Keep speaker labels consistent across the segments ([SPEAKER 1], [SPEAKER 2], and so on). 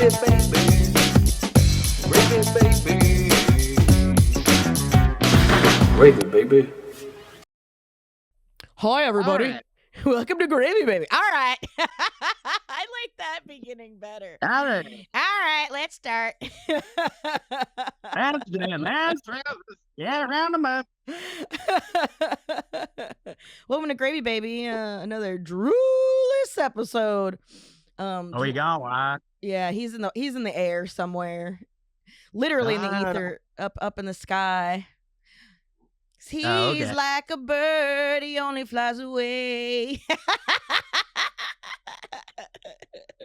[SPEAKER 1] Gravy, baby.
[SPEAKER 2] Hi, everybody.
[SPEAKER 3] All right.
[SPEAKER 2] Welcome to Gravy Baby. All right. I like that beginning better.
[SPEAKER 3] All right.
[SPEAKER 2] All right, let's start.
[SPEAKER 3] Yeah, round them up.
[SPEAKER 2] Welcome to Gravy Baby. Another drooless episode.
[SPEAKER 3] We got one.
[SPEAKER 2] Yeah, he's in the air somewhere, literally in the ether, up in the sky. He's
[SPEAKER 3] okay.
[SPEAKER 2] like a bird, he only flies away.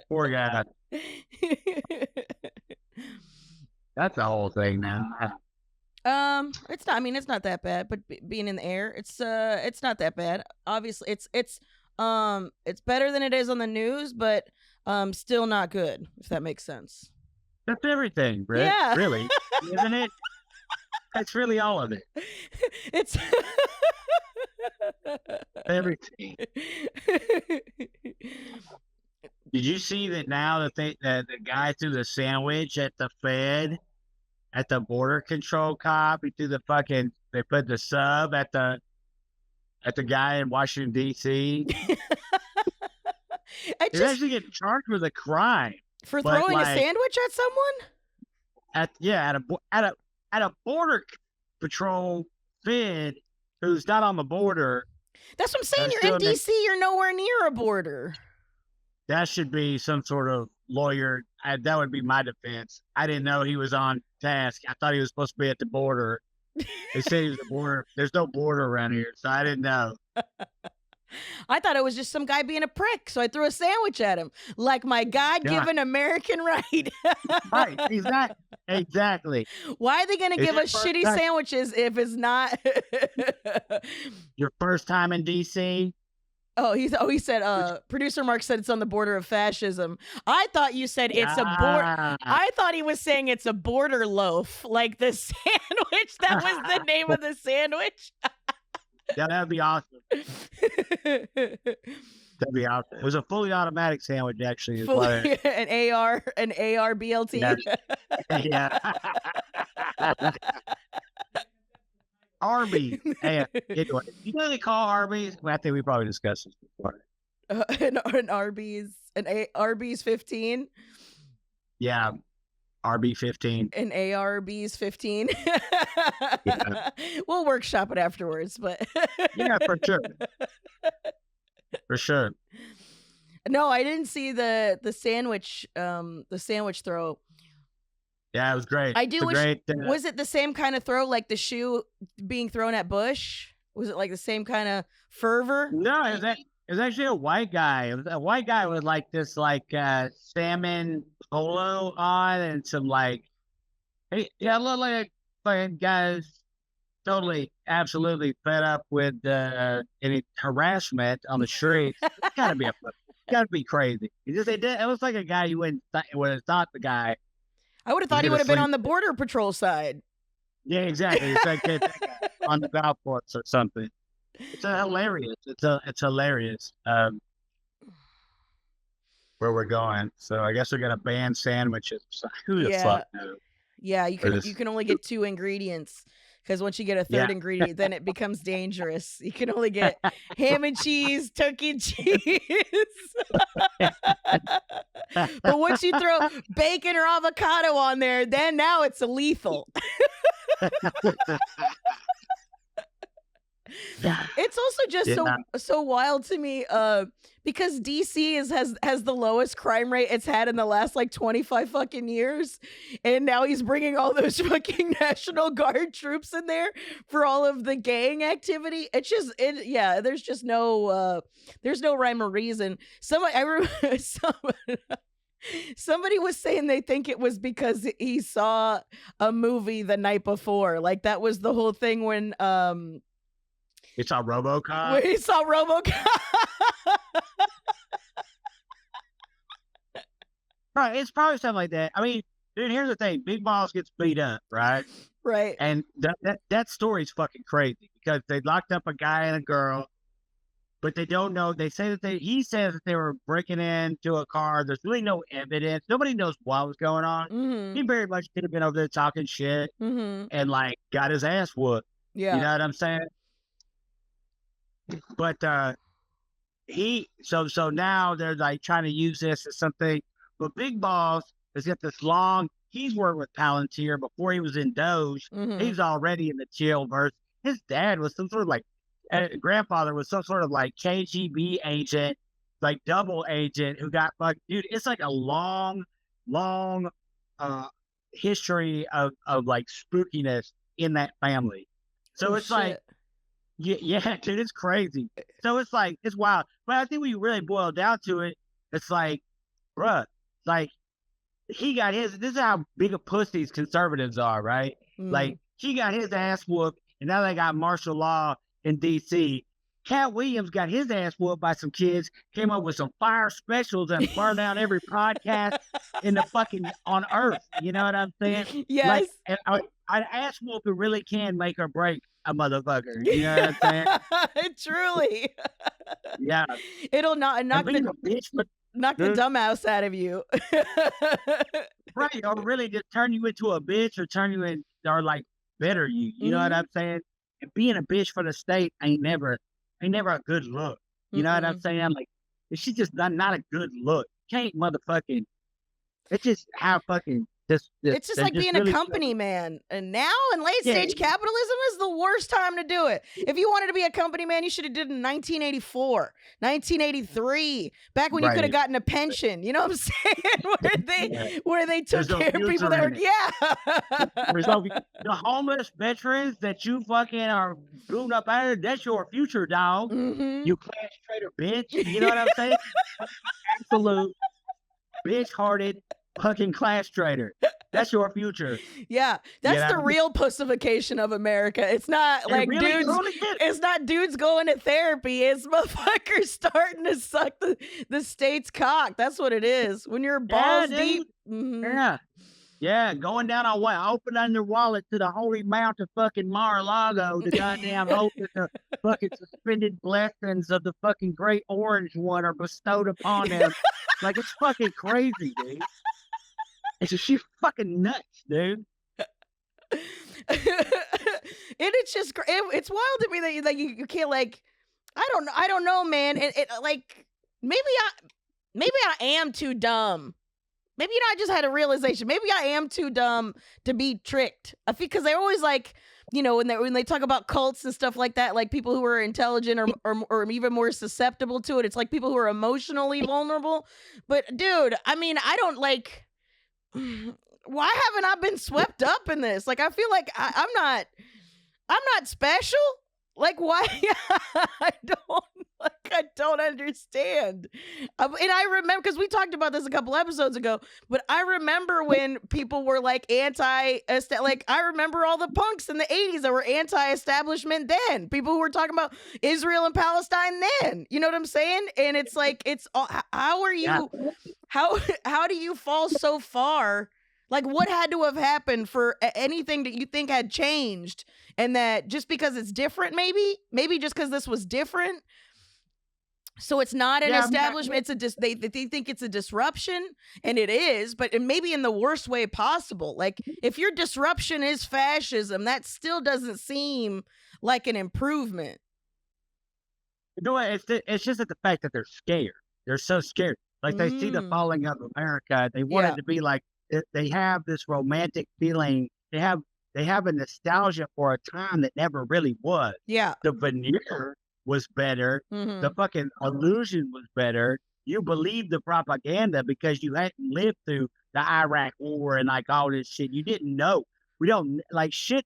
[SPEAKER 3] Poor guy. That's the whole thing now.
[SPEAKER 2] It's not. I mean, it's not that bad. But being in the air, it's not that bad. Obviously, it's better than it is on the news, but still not good. If that makes sense.
[SPEAKER 3] That's everything, Britt.
[SPEAKER 2] Yeah.
[SPEAKER 3] Really, isn't it? That's really all of it.
[SPEAKER 2] It's
[SPEAKER 3] Everything. Did you see that now that the guy threw the sandwich at the Fed, at the border control cop? He threw they put the sub at the guy in Washington D.C. He's actually getting charged with a crime
[SPEAKER 2] for throwing a sandwich at someone.
[SPEAKER 3] At a border patrol Fed who's not on the border.
[SPEAKER 2] That's what I'm saying. You're in D.C. You're nowhere near a border.
[SPEAKER 3] That should be some sort of lawyer. That would be my defense. I didn't know he was on task. I thought he was supposed to be at the border. They say he was the border. There's no border around here, so I didn't know.
[SPEAKER 2] I thought it was just some guy being a prick, so I threw a sandwich at him, like my God-given American right.
[SPEAKER 3] Right, exactly.
[SPEAKER 2] Why are they going to give us shitty sandwiches if it's not
[SPEAKER 3] your first time in D.C.?
[SPEAKER 2] He said, producer Mark said it's on the border of fascism. I thought you said it's a border. I thought he was saying it's a border loaf, like the sandwich. That was the name of the sandwich.
[SPEAKER 3] Yeah, that'd be awesome. That'd be awesome. It was a fully automatic sandwich, actually.
[SPEAKER 2] An AR-BLT.
[SPEAKER 3] Yeah. Arby's. Hey, anyway, you know they call Arby's? Well, I think we probably discussed this before.
[SPEAKER 2] An Arby's 15.
[SPEAKER 3] Yeah, RB15.
[SPEAKER 2] An ARB's 15.
[SPEAKER 3] Yeah.
[SPEAKER 2] We'll workshop it afterwards, but
[SPEAKER 3] yeah, for sure. For sure.
[SPEAKER 2] No, I didn't see the sandwich throw.
[SPEAKER 3] Yeah, it was great.
[SPEAKER 2] I do wish. Was it the same kind of throw, like the shoe being thrown at Bush? Was it like the same kind of fervor?
[SPEAKER 3] No, it was actually a white guy. It was a white guy with like this salmon polo on and some looked like a guy's totally, absolutely fed up with any harassment on the streets. It's gotta be crazy. It was like a guy you would have thought the guy.
[SPEAKER 2] I would have thought he would have been on the border patrol side.
[SPEAKER 3] Yeah, exactly. It's like on the golf course or something. It's hilarious. It's hilarious. Where we're going. So I guess we're gonna ban sandwiches. So who the fuck knows?
[SPEAKER 2] Yeah, you can only get 2 ingredients. Because once you get a third ingredient, then it becomes dangerous. You can only get ham and cheese, turkey and cheese. But once you throw bacon or avocado on there, then now it's lethal. It's also just so wild to me because DC has the lowest crime rate it's had in the last 25 fucking years, and now he's bringing all those fucking National Guard troops in there for all of the gang activity. It's just there's just no rhyme or reason. Somebody was saying they think it was because he saw a movie the night before. Like that was the whole thing when
[SPEAKER 3] he saw RoboCop.
[SPEAKER 2] He saw RoboCop.
[SPEAKER 3] Right, it's probably something like that. I mean, dude, here's the thing: Big Boss gets beat up, right?
[SPEAKER 2] Right.
[SPEAKER 3] And that story's fucking crazy because they locked up a guy and a girl, but they don't know. They say that he says that they were breaking into a car. There's really no evidence. Nobody knows what was going on.
[SPEAKER 2] Mm-hmm.
[SPEAKER 3] He very much could have been over there talking shit
[SPEAKER 2] Mm-hmm.
[SPEAKER 3] and like got his ass whooped.
[SPEAKER 2] Yeah.
[SPEAKER 3] You know what I'm saying? But so now they're like trying to use this as something. But Big Boss has got this long. He's worked with Palantir before he was in Doge.
[SPEAKER 2] Mm-hmm.
[SPEAKER 3] He's already in the chill verse. His dad was some sort of like grandfather was some sort of like KGB agent, like double agent who got fucked. Dude, it's like a long history of like spookiness in that family. So it's like, yeah, dude, it's crazy. So it's like, it's wild. But I think when you really boil down to it, it's like, bruh, like he got his, this is how big of pussies conservatives are, right? Like he got his ass whooped and now they got martial law in DC. Cat Williams got his ass whooped by some kids, came up with some fire specials and burned down every podcast in the fucking on earth. You know what I'm saying?
[SPEAKER 2] Yes.
[SPEAKER 3] Like, an ass whooping really can make or break a motherfucker. You know what I'm saying?
[SPEAKER 2] Truly.
[SPEAKER 3] Yeah.
[SPEAKER 2] It'll knock the dumbass out of you.
[SPEAKER 3] Right. Or really just turn you into a bitch or turn you in or like better you. You know what I'm saying? And being a bitch for the state ain't never a good look. You know what I'm saying? Like, it's just not a good look. Can't motherfucking. It's just how fucking
[SPEAKER 2] it's just like being really a company man. And now in late stage capitalism is the worst time to do it. If you wanted to be a company man, you should have did it in 1984, 1983, back when you could have gotten a pension. You know what I'm saying? Where they took care of people that were
[SPEAKER 3] the homeless veterans that you fucking are boomed up out of, that's your future, dog. You class traitor bitch. You know what I'm saying? Absolute bitch-hearted fucking class trader. That's your future.
[SPEAKER 2] Yeah, that's the real pussification of America. It's not like dudes. It's not dudes going to therapy. It's motherfuckers starting to suck the state's cock. That's what it is. When you're balls deep.
[SPEAKER 3] Yeah, going down on what? Opening their wallet to the holy mount of fucking Mar-a-Lago to goddamn hope that the fucking suspended blessings of the fucking great orange one are bestowed upon them. Like, it's fucking crazy, dude. She's fucking nuts, dude.
[SPEAKER 2] It's just it's wild to me that you can't like I don't know, man. It like maybe I am too dumb. Maybe I just had a realization. Maybe I am too dumb to be tricked. I feel because they're always like, you know, when they talk about cults and stuff like that, like people who are intelligent or even more susceptible to it. It's like people who are emotionally vulnerable. But dude, I mean, I don't like. Why haven't I been swept up in this? Like, I feel like I'm not special. Like, why? I don't understand. And I remember, because we talked about this a couple episodes ago, but I remember when people were like I remember all the punks in the 80s that were anti-establishment then. People who were talking about Israel and Palestine then. You know what I'm saying? And it's like, how are you, how do you fall so far? Like, what had to have happened for anything that you think had changed? And that just because it's different, maybe just because this was different. So it's not an establishment. They think it's a disruption, and it is, but maybe in the worst way possible. Like, if your disruption is fascism, that still doesn't seem like an improvement.
[SPEAKER 3] You know what? It's just the fact that they're scared. They're so scared. Like, they see the falling of America. They want it to be like, they have this romantic feeling. They have a nostalgia for a time that never really was. Yeah. The veneer was better. The fucking illusion was better. You believed the propaganda because you hadn't lived through the Iraq war and like all this shit. You didn't know. We don't like shit.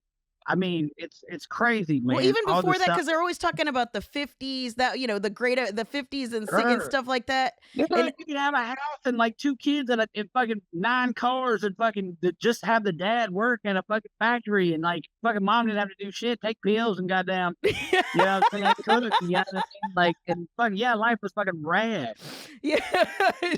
[SPEAKER 3] I mean, it's crazy, man.
[SPEAKER 2] Well, even before that, because they're always talking about the 50s, that, you know, the 50s and stuff like that.
[SPEAKER 3] You can have a house and like 2 kids and fucking 9 cars and fucking just have the dad work in a fucking factory and like fucking mom didn't have to do shit, take pills and goddamn, you know what I'm saying? You know what I mean? Like, and fucking, life was fucking rad. Yeah,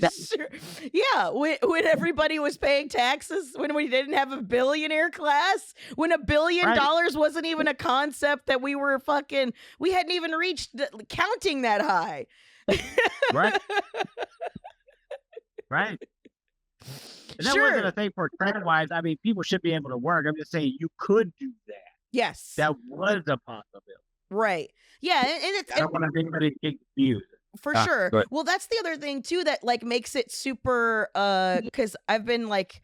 [SPEAKER 2] sure. Yeah, when everybody was paying taxes, when we didn't have a billionaire class, when $1 billion dollars wasn't even a concept that we hadn't even reached counting that high.
[SPEAKER 3] Right. Right. And that wasn't a thing for trend-wise. I mean, people should be able to work. I'm just saying you could do that.
[SPEAKER 2] Yes.
[SPEAKER 3] That was a possibility.
[SPEAKER 2] Right. Yeah. And it's,
[SPEAKER 3] I don't want anybody to get confused.
[SPEAKER 2] For sure. Well, that's the other thing too that like makes it super because I've been like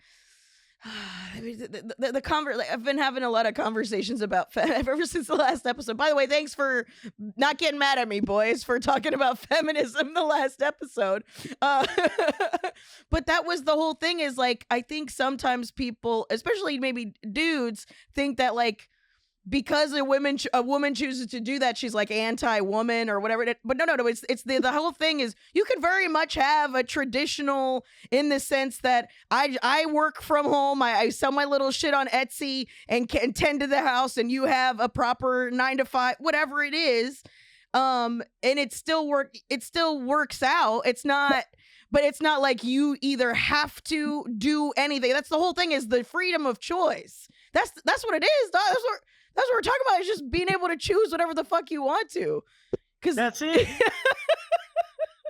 [SPEAKER 2] I've been having a lot of conversations about ever since the last episode. By the way, thanks for not getting mad at me, boys, for talking about feminism the last episode. But that was the whole thing is like I think sometimes people, especially maybe dudes, think that like because a woman chooses to do that, she's like anti-woman or whatever. But no. It's the whole thing is you could very much have a traditional in the sense that I work from home. I sell my little shit on Etsy and can tend to the house, and you have a proper 9 to 5, whatever it is. And it still works out. It's not. But it's not like you either have to do anything. That's the whole thing is the freedom of choice. That's what it is. That's what we're talking about is just being able to choose whatever the fuck you want to.
[SPEAKER 3] That's it.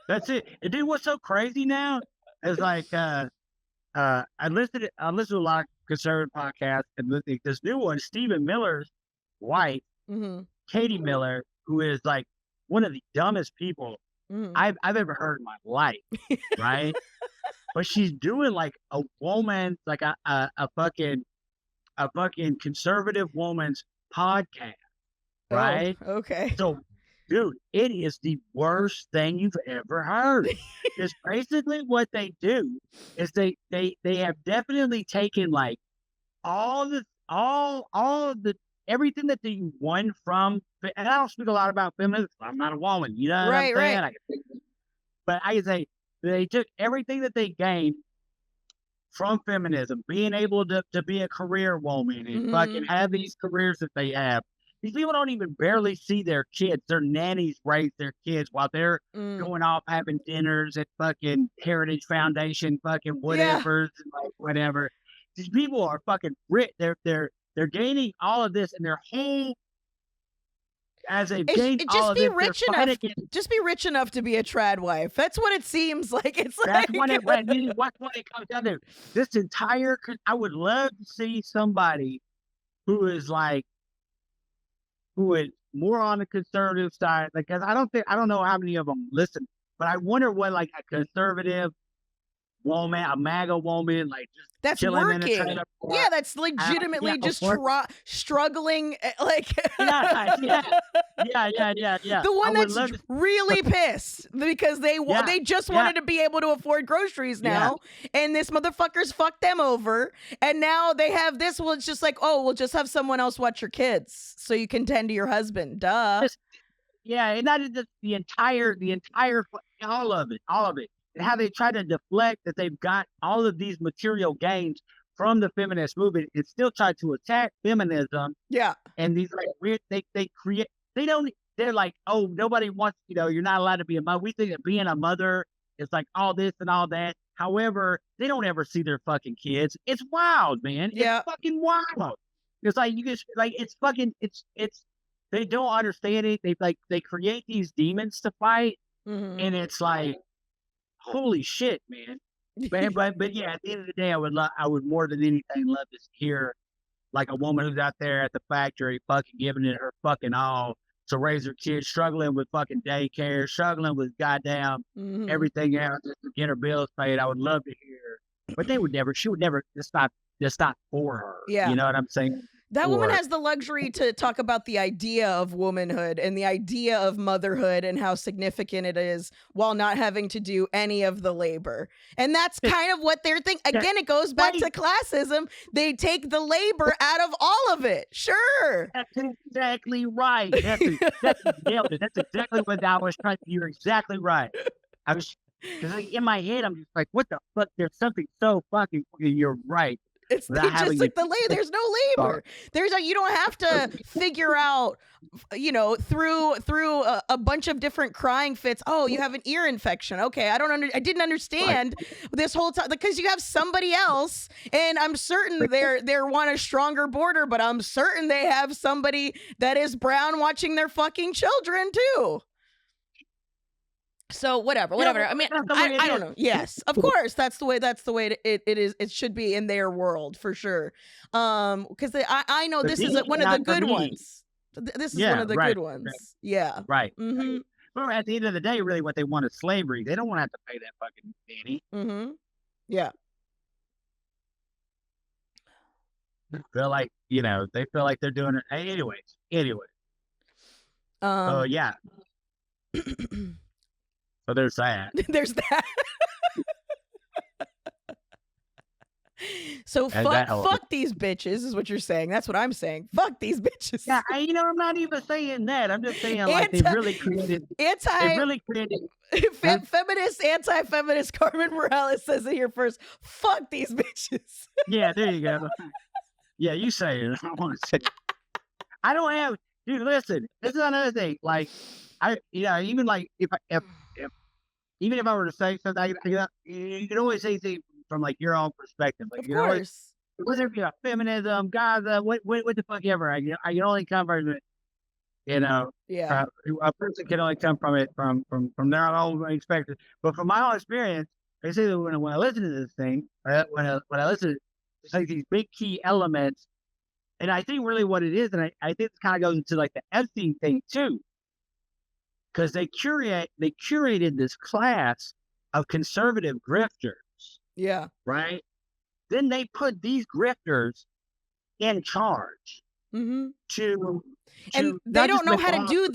[SPEAKER 3] That's it. And dude, what's so crazy now is like I listen to a lot of conservative podcasts, and this new one, Stephen Miller's wife, Katie Miller, who is like one of the dumbest people I've ever heard in my life, right? But she's doing like a woman, like a fucking conservative woman's podcast, right?
[SPEAKER 2] Oh, okay.
[SPEAKER 3] So, dude, it is the worst thing you've ever heard. Because basically what they do is they have definitely taken like all of the everything that they won from, and I don't speak a lot about feminism. I'm not a woman, you know what I'm saying? Right. But I can say they took everything that they gained from feminism, being able to be a career woman and fucking have these careers that they have. These people don't even barely see their kids. Their nannies raise their kids while they're going off having dinners at fucking Heritage Foundation, fucking whatever, like whatever. These people are fucking rich. They're gaining all of this, and their whole as they've gained all of this,
[SPEAKER 2] just be rich enough to be a trad wife. That's what it seems like. It's
[SPEAKER 3] that's
[SPEAKER 2] like
[SPEAKER 3] what it comes down to. This entire, I would love to see somebody who is more on the conservative side. Like, cause I don't know how many of them listen, but I wonder what like a conservative woman, a MAGA woman, like just
[SPEAKER 2] that's working. Yeah, that's legitimately just struggling. Like
[SPEAKER 3] yeah.
[SPEAKER 2] The one that's really pissed because they just wanted to be able to afford groceries now, and this motherfucker's fucked them over, and now they have this. Well, it's just like, oh, we'll just have someone else watch your kids so you can tend to your husband. Duh.
[SPEAKER 3] And not just the entire, all of it. And how they try to deflect that they've got all of these material gains from the feminist movement and still try to attack feminism.
[SPEAKER 2] Yeah.
[SPEAKER 3] And these like weird, they're like, oh, nobody wants, you're not allowed to be a mother. We think that being a mother is like all this and all that. However, they don't ever see their fucking kids. It's wild, man. It's fucking wild. It's like, they don't understand it. They create these demons to fight. And it's like, holy shit, man. But yeah, at the end of the day, I would more than anything love to hear like a woman who's out there at the factory fucking giving it her fucking all to raise her kids, struggling with fucking daycare, struggling with goddamn everything else just to get her bills paid. I would love to hear. But she would never, it's not for her.
[SPEAKER 2] Yeah.
[SPEAKER 3] You know what I'm saying?
[SPEAKER 2] That woman has the luxury to talk about the idea of womanhood and the idea of motherhood and how significant it is while not having to do any of the labor. And that's kind of what they're thinking. Again, it goes back to classism. They take the labor out of all of it. Sure.
[SPEAKER 3] That's exactly right. That's exactly what I was trying to. You're exactly right. Because in my head, I'm just like, what the fuck? There's something so fucking. You're right.
[SPEAKER 2] It's just like the labor. There's no labor. You don't have to figure out, through a bunch of different crying fits. Oh, you have an ear infection. Okay, I didn't understand this whole time, because you have somebody else, and I'm certain they want a stronger border, but I'm certain they have somebody that is brown watching their fucking children too. So whatever. I mean, I don't know. Yes, of course, that's the way it is. It should be in their world for sure. Because I know this is one of the good ones. This is one of the good ones. Yeah.
[SPEAKER 3] Right.
[SPEAKER 2] Mm-hmm.
[SPEAKER 3] But at the end of the day, really, what they want is slavery. They don't want to have to pay that fucking penny.
[SPEAKER 2] Mm-hmm. Yeah.
[SPEAKER 3] They feel like they're doing it. Anyway. Yeah. So there's that.
[SPEAKER 2] There's that. So fuck these bitches is what you're saying. That's what I'm saying. Fuck these bitches.
[SPEAKER 3] Yeah, I'm not even saying that. I'm just saying they really created
[SPEAKER 2] feminist, anti-feminist Carmen Morales says it here first. Fuck these bitches.
[SPEAKER 3] Yeah, there you go. Yeah, you say it. I want to say it. I don't have, dude, listen, this is another thing. Like, even like even if I were to say something, you can always say things from like your own perspective. Like,
[SPEAKER 2] of course.
[SPEAKER 3] Whether it be feminism, God, what the fuck ever. I can only come from it.
[SPEAKER 2] Yeah.
[SPEAKER 3] A person can only come from it from their own perspective. But from my own experience, I say that when I listen to this thing, when I listen to like these big key elements, and I think really what it is, and I think it kind of goes into like the Epstein thing too. Because they curated this class of conservative grifters.
[SPEAKER 2] Yeah.
[SPEAKER 3] Right. Then they put these grifters in charge.
[SPEAKER 2] Mm-hmm.
[SPEAKER 3] And
[SPEAKER 2] they don't know how to do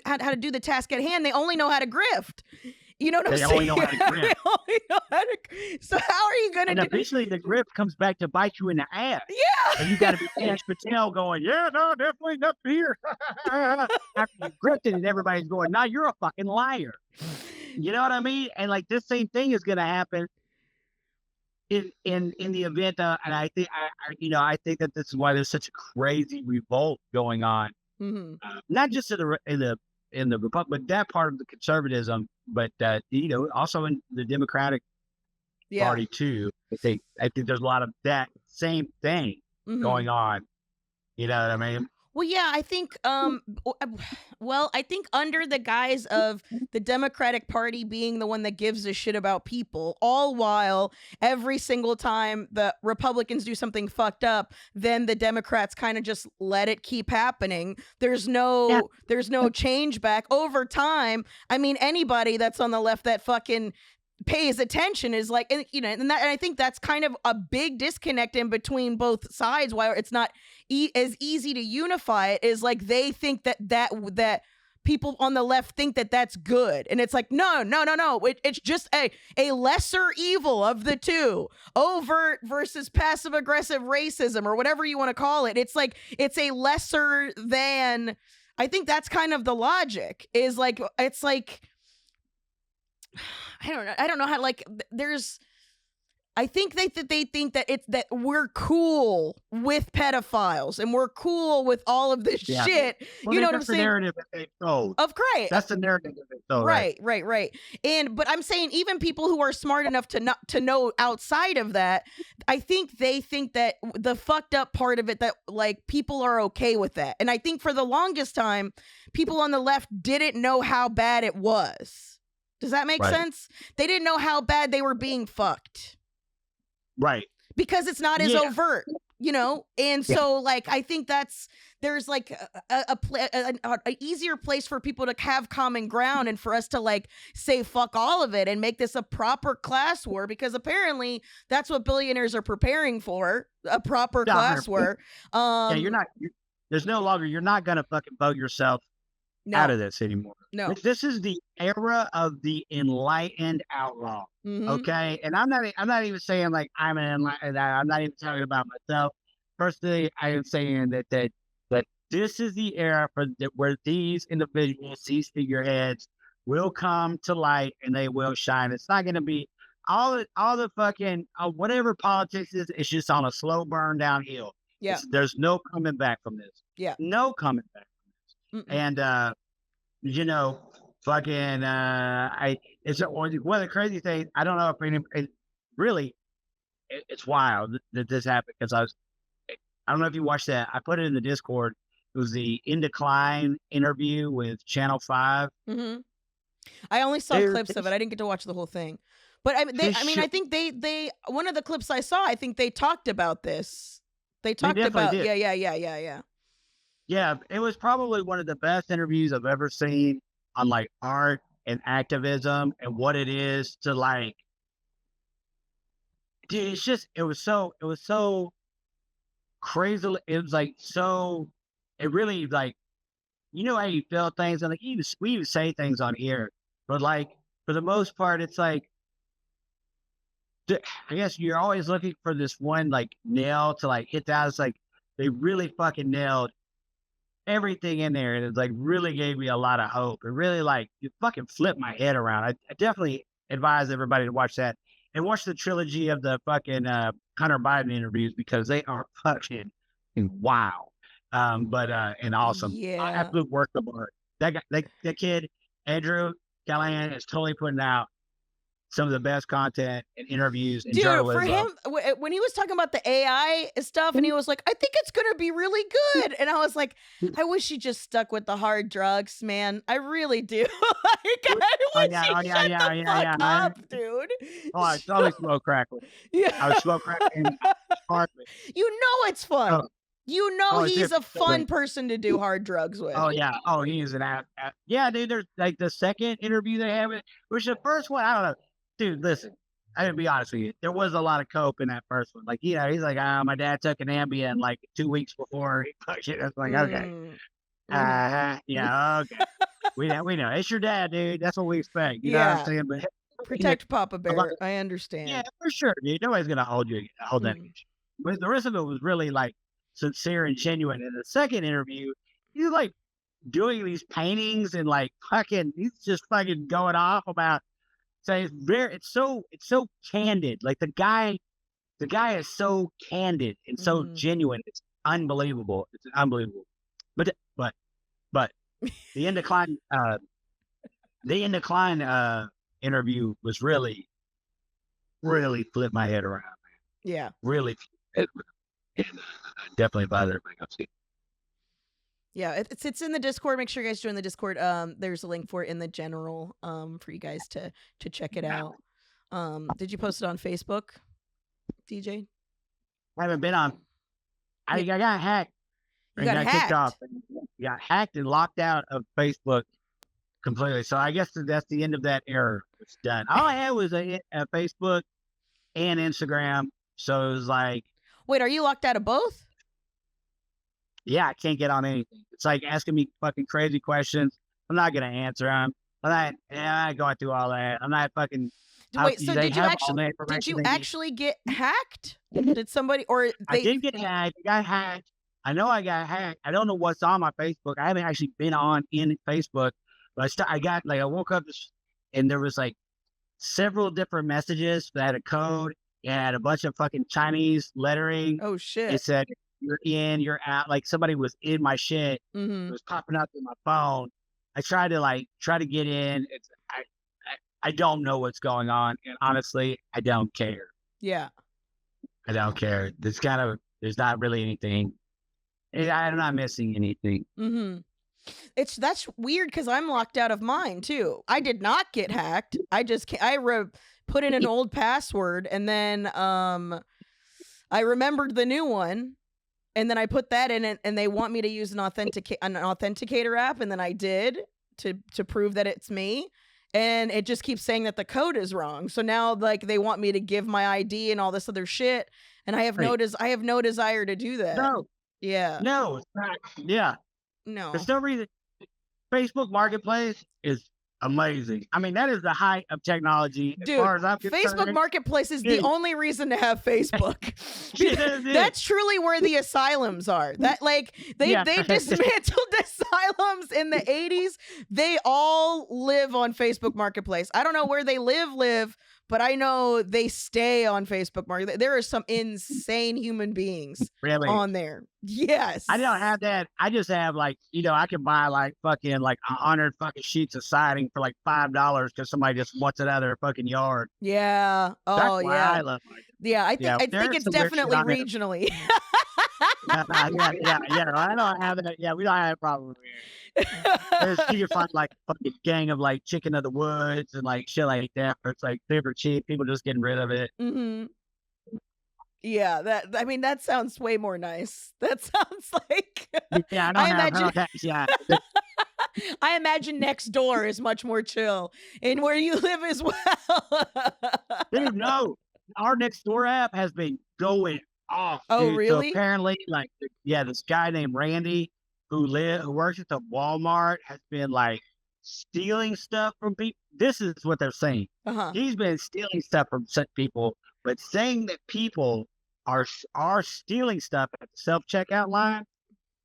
[SPEAKER 2] how to do the task at hand. They only know how to grift. You know what I'm saying?
[SPEAKER 3] Only know how to grift.
[SPEAKER 2] So how are you going to do?
[SPEAKER 3] And eventually the grift comes back to bite you in the ass.
[SPEAKER 2] Yeah.
[SPEAKER 3] And you got to be Cash Patel going, yeah, no, definitely not here. After you grifted and everybody's going, nah, you're a fucking liar. You know what I mean? And like this same thing is going to happen in the event. And I think, I think that this is why there's such a crazy revolt going on.
[SPEAKER 2] Mm-hmm.
[SPEAKER 3] Not just in the Republic, but that part of the conservatism, but also in the Democratic Party too. I think there's a lot of that same thing going on. You know what I mean?
[SPEAKER 2] Well, yeah, I think, I think under the guise of the Democratic Party being the one that gives a shit about people, all while every single time the Republicans do something fucked up, then the Democrats kind of just let it keep happening. There's no change back over time. I mean, anybody that's on the left that fucking pays attention is like, and I think that's kind of a big disconnect in between both sides. Why it's not as easy to unify it is like they think that people on the left think that that's good, and it's like no. It's just a lesser evil of the two, overt versus passive aggressive racism or whatever you want to call it. It's like it's a lesser than. I think that's kind of the logic. Is like it's like. I don't know how, like, there's, I think they think that it's that we're cool with pedophiles and we're cool with all of this shit.
[SPEAKER 3] Well,
[SPEAKER 2] you know what I'm saying?
[SPEAKER 3] That's the narrative that they told. That's the narrative that they told.
[SPEAKER 2] Right. But I'm saying even people who are smart enough to know outside of that, I think they think that the fucked up part of it, that like people are okay with that. And I think for the longest time, people on the left didn't know how bad it was. Does that make sense? They didn't know how bad they were being fucked.
[SPEAKER 3] Right.
[SPEAKER 2] Because it's not as overt, And so, like, I think there's like a easier place for people to have common ground and for us to like say fuck all of it and make this a proper class war, because apparently that's what billionaires are preparing for, a proper class war.
[SPEAKER 3] You're not going to fucking vote yourself out of this anymore.
[SPEAKER 2] No,
[SPEAKER 3] this is the era of the enlightened outlaw.
[SPEAKER 2] Mm-hmm.
[SPEAKER 3] Okay, and I'm not even saying like I'm an enlightened. I'm not even talking about myself. Personally, I am saying that this is the era where these individuals, these figureheads, will come to light and they will shine. It's not going to be all the fucking whatever politics is, it's just on a slow burn downhill.
[SPEAKER 2] Yeah.
[SPEAKER 3] There's no coming back from this.
[SPEAKER 2] Yeah.
[SPEAKER 3] No coming back from this.
[SPEAKER 2] Mm-mm.
[SPEAKER 3] And you know, fucking it's one of the crazy things. I don't know if it's wild that this happened because I don't know if you watched that. I put it in the Discord. It was the In Decline interview with Channel 5.
[SPEAKER 2] Mm-hmm. I only saw clips of it. I didn't get to watch the whole thing. But I think they one of the clips I saw, I think they talked about this. They talked about
[SPEAKER 3] did.
[SPEAKER 2] Yeah.
[SPEAKER 3] Yeah, it was probably one of the best interviews I've ever seen on like art and activism and what it is to like. Dude, it was so crazy. It was like so. It really like, you know how you feel things, and like we even say things on here, but like for the most part, it's like, I guess you're always looking for this one like nail to like hit that. It's like they really fucking nailed everything in there, and it like really gave me a lot of hope. It really like it fucking flipped my head around. I definitely advise everybody to watch that and watch the trilogy of the fucking Hunter Biden interviews because they are fucking wow. And awesome.
[SPEAKER 2] Yeah.
[SPEAKER 3] Absolute work of art. That guy, that kid, Andrew Callahan, is totally putting out some of the best content and interviews and journalism.
[SPEAKER 2] For him, when he was talking about the AI stuff, and he was like, "I think it's gonna be really good," and I was like, "I wish he just stuck with the hard drugs, man. I really do. Like, I wish he shut the fuck up, dude."
[SPEAKER 3] Oh, I totally smoke crack with him.
[SPEAKER 2] Yeah,
[SPEAKER 3] I was smoke crack in apartment.
[SPEAKER 2] You know it's fun.
[SPEAKER 3] Oh.
[SPEAKER 2] You know he's a fun person to do hard drugs with.
[SPEAKER 3] Oh yeah. Oh, he is an yeah, dude. There's like the second interview they have, which the first one, I don't know. Dude, listen, I gotta be honest with you. There was a lot of coke in that first one. Like, you know, he's like, my dad took an Ambien like 2 weeks before. It's like, okay. Yeah, okay. we know. It's your dad, dude. That's what we expect. You know what I'm saying? But
[SPEAKER 2] protect Papa Bear. I understand.
[SPEAKER 3] Yeah, for sure, dude. Nobody's gonna hold that against you. But the rest of it was really like sincere and genuine. In the second interview, he's like doing these paintings and like he's just fucking going off about. So it's so candid. Like the guy is so candid and so genuine. It's unbelievable. It's unbelievable. But the In Decline interview was really flipped my head around. Man.
[SPEAKER 2] Yeah.
[SPEAKER 3] Really. Definitely advise everybody go see it.
[SPEAKER 2] Yeah, it's in the Discord. Make sure you guys join the Discord. There's a link for it in the general for you guys to check it out. Did you post it on Facebook, DJ?
[SPEAKER 3] I haven't been on. I got hacked.
[SPEAKER 2] You got
[SPEAKER 3] kicked off. Got hacked and locked out of Facebook completely. So I guess that's the end of that era. It's done. All I had was a Facebook and Instagram. So it was like.
[SPEAKER 2] Wait, are you locked out of both?
[SPEAKER 3] Yeah, I can't get on anything. It's like asking me fucking crazy questions. I'm not gonna answer them. I'm not going through all that. I'm not fucking.
[SPEAKER 2] Wait, so did you actually get hacked? Did somebody
[SPEAKER 3] I did get hacked. I got hacked. I know I got hacked. I don't know what's on my Facebook. I haven't actually been on in Facebook, but I woke up and there was like several different messages that had a code and had a bunch of fucking Chinese lettering.
[SPEAKER 2] Oh shit!
[SPEAKER 3] It said, "You're in, you're out." Like somebody was in my shit.
[SPEAKER 2] Mm-hmm.
[SPEAKER 3] It was popping up in my phone. I tried to get in. I don't know what's going on, and honestly, I don't care.
[SPEAKER 2] Yeah,
[SPEAKER 3] I don't care. There's not really anything. I'm not missing anything.
[SPEAKER 2] Mm-hmm. That's weird because I'm locked out of mine too. I did not get hacked. I just put in an old password, and then I remembered the new one. And then I put that in it, and they want me to use an authenticator app, and then I did to prove that it's me. And it just keeps saying that the code is wrong. So now, like, they want me to give my ID and all this other shit, and I have no desire to do that.
[SPEAKER 3] No.
[SPEAKER 2] Yeah.
[SPEAKER 3] No. It's not. Yeah.
[SPEAKER 2] No.
[SPEAKER 3] There's no reason. Facebook Marketplace is amazing. I mean, that is the height of technology.
[SPEAKER 2] Dude,
[SPEAKER 3] as far as I'm concerned.
[SPEAKER 2] Facebook Marketplace is the only reason to have Facebook. That's truly where the asylums are. That they dismantled asylums in the 80s. They all live on Facebook Marketplace. I don't know where they live, but I know they stay on Facebook, Mark. There are some insane human beings
[SPEAKER 3] Really?
[SPEAKER 2] on there. Yes.
[SPEAKER 3] I don't have that. I just have like, I can buy like fucking like 100 fucking sheets of siding for like $5 because somebody just wants it out of their fucking yard.
[SPEAKER 2] Yeah.
[SPEAKER 3] That's
[SPEAKER 2] Oh,
[SPEAKER 3] why
[SPEAKER 2] yeah.
[SPEAKER 3] I love it.
[SPEAKER 2] Yeah, I think it's definitely regionally.
[SPEAKER 3] yeah. I don't have it. Yeah, we don't have a problem here. You can find like a fucking gang of like chicken of the woods and like shit like that. Where it's like super cheap. People just getting rid of it.
[SPEAKER 2] Mm-hmm. Yeah, that sounds way more nice. That sounds like
[SPEAKER 3] yeah.
[SPEAKER 2] I imagine next door is much more chill, and where you live as well.
[SPEAKER 3] Dude, no, our next door app has been going off.
[SPEAKER 2] Oh,
[SPEAKER 3] dude.
[SPEAKER 2] really?
[SPEAKER 3] So apparently, like, this guy named Randy who works at the Walmart has been like stealing stuff from people. This is what they're saying. He's been stealing stuff from people, but saying that people are stealing stuff at the self-checkout line.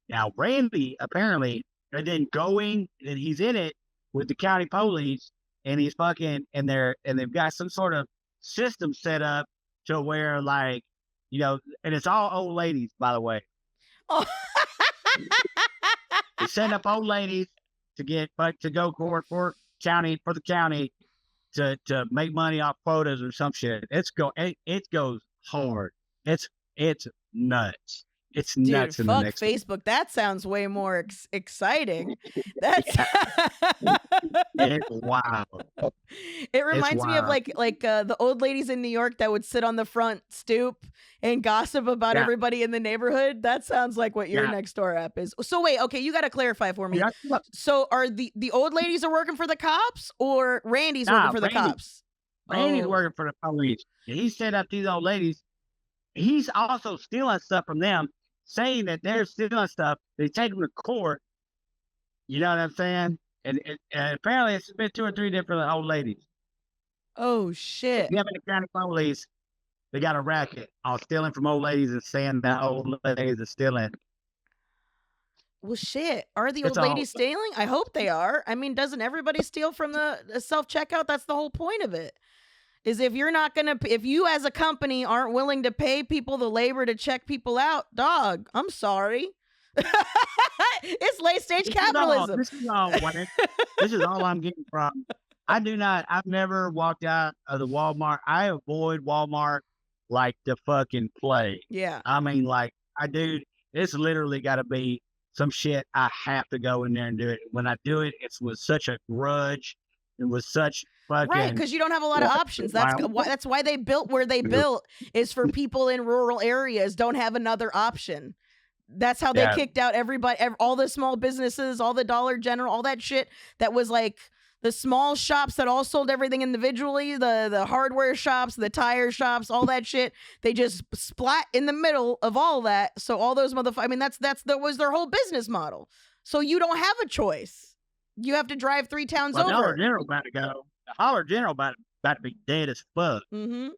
[SPEAKER 3] Now, Randy apparently, and then he's in it with the county police, and he's fucking, and they've got some sort of system set up to where, like, and it's all old ladies, by the way.
[SPEAKER 2] Oh.
[SPEAKER 3] They send up old ladies to go for the county to make money off quotas or some shit. It goes hard. It's nuts. It's nuts.
[SPEAKER 2] Dude, fuck Facebook. That sounds way more exciting. That's
[SPEAKER 3] it's wild.
[SPEAKER 2] It reminds me of like the old ladies in New York that would sit on the front stoop and gossip about everybody in the neighborhood. That sounds like what your next door app is. So wait, okay, you got to clarify for me. Yeah. So are the old ladies are working for the cops, or Randy's working for the cops?
[SPEAKER 3] Randy's working for the police. He set up these old ladies. He's also stealing stuff from them, saying that they're stealing stuff. They take them to court. You know what I'm saying? And apparently it's been 2 or 3 different old ladies.
[SPEAKER 2] Oh, shit.
[SPEAKER 3] Yeah, the county police, they got a racket on stealing from old ladies and saying that old ladies are stealing.
[SPEAKER 2] Well, shit. Are the old ladies stealing? I hope they are. I mean, doesn't everybody steal from the self-checkout? That's the whole point of it. Is if you as a company aren't willing to pay people the labor to check people out, dog, I'm sorry. It's late stage capitalism.
[SPEAKER 3] This is all I'm getting from. I've never walked out of the Walmart. I avoid Walmart like the fucking plague.
[SPEAKER 2] Yeah.
[SPEAKER 3] I mean, like, it's literally got to be some shit. I have to go in there and do it. When I do it, it's with such a grudge. It was such fucking...
[SPEAKER 2] Right, because you don't have a lot of options. That's why they built where they built, is for people in rural areas don't have another option. That's how they kicked out everybody, all the small businesses, all the Dollar General, all that shit that was like the small shops that all sold everything individually, the hardware shops, the tire shops, all that shit. They just splat in the middle of all that. So all those motherfuckers, I mean, that was their whole business model. So you don't have a choice. You have to drive 3 towns over.
[SPEAKER 3] Dollar General about to go. The Dollar General about to be dead as fuck.
[SPEAKER 2] Mm-hmm.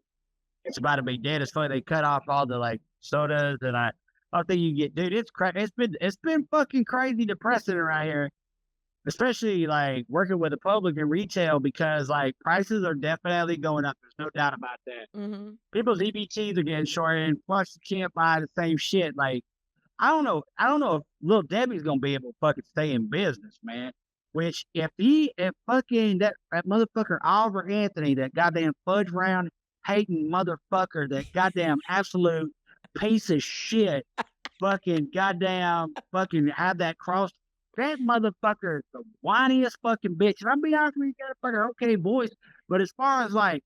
[SPEAKER 3] It's about to be dead as fuck. They cut off all the like sodas, and I think you get, dude. It's been fucking crazy depressing around here, especially like working with the public and retail, because like prices are definitely going up. There's no doubt about that.
[SPEAKER 2] Mm-hmm.
[SPEAKER 3] People's EBTs are getting shorted, and plus you can't buy the same shit. Like I don't know if Little Debbie's gonna be able to fucking stay in business, man. Which if fucking that motherfucker Oliver Anthony, that goddamn fudge round hating motherfucker, that goddamn absolute piece of shit, fucking have that cross. That motherfucker is the whiniest fucking bitch. And I'll be honest with you, got a fucking okay voice. But as far as like,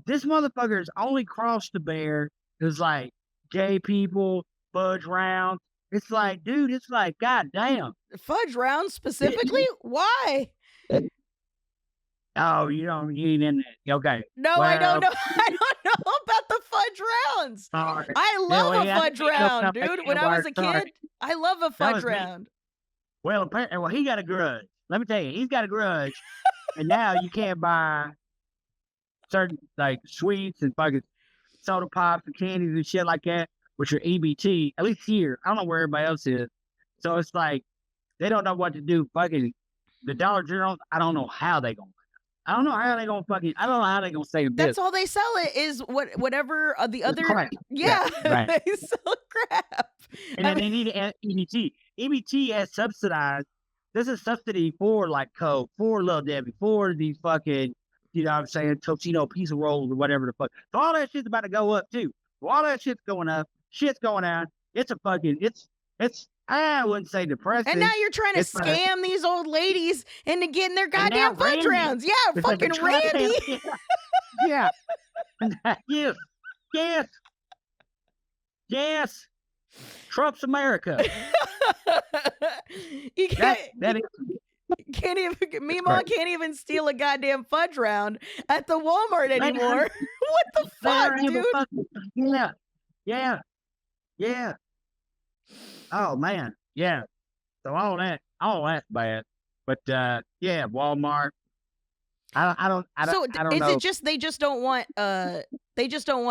[SPEAKER 3] this motherfucker's only cross to bear is like gay people, fudge rounds. It's like, dude, it's like, goddamn.
[SPEAKER 2] Fudge rounds specifically? Why?
[SPEAKER 3] Oh, you ain't in that. Okay.
[SPEAKER 2] No, well, I don't know. I don't know about the fudge rounds.
[SPEAKER 3] Sorry.
[SPEAKER 2] I love a fudge round, dude. When I was a kid, I love a fudge round.
[SPEAKER 3] Well, apparently, he got a grudge. Let me tell you, he's got a grudge. And now you can't buy certain like sweets and fucking soda pops and candies and shit like that, which are EBT, at least here. I don't know where everybody else is. So it's like, they don't know what to do. Fucking the Dollar General, I don't know how they gonna. I don't know how they gonna save this.
[SPEAKER 2] That's all they sell it is whatever the other.
[SPEAKER 3] Crack.
[SPEAKER 2] Yeah,
[SPEAKER 3] right.
[SPEAKER 2] they sell crap.
[SPEAKER 3] And then they need to add EBT. EBT has subsidized. This is subsidy for like Coke, for Little Debbie, for these fucking, you know what I'm saying, Totino pizza rolls or whatever the fuck. So all that shit's about to go up too. So all that shit's going up. Shit's going out. It's a fucking, it's, I wouldn't say depressing.
[SPEAKER 2] And now you're trying to scam these old ladies into getting their goddamn fudge rounds. Yeah, fucking Randy.
[SPEAKER 3] Yeah. Yes. Yes. Yes. Trump's America.
[SPEAKER 2] You can't,
[SPEAKER 3] that is.
[SPEAKER 2] can't even, Meemaw can't even steal a goddamn fudge round at the Walmart anymore. What the fuck, dude?
[SPEAKER 3] Yeah. Yeah. Yeah. Oh man. Yeah. So all that's bad. But yeah, Walmart. I don't
[SPEAKER 2] Is
[SPEAKER 3] know.
[SPEAKER 2] it just they just don't want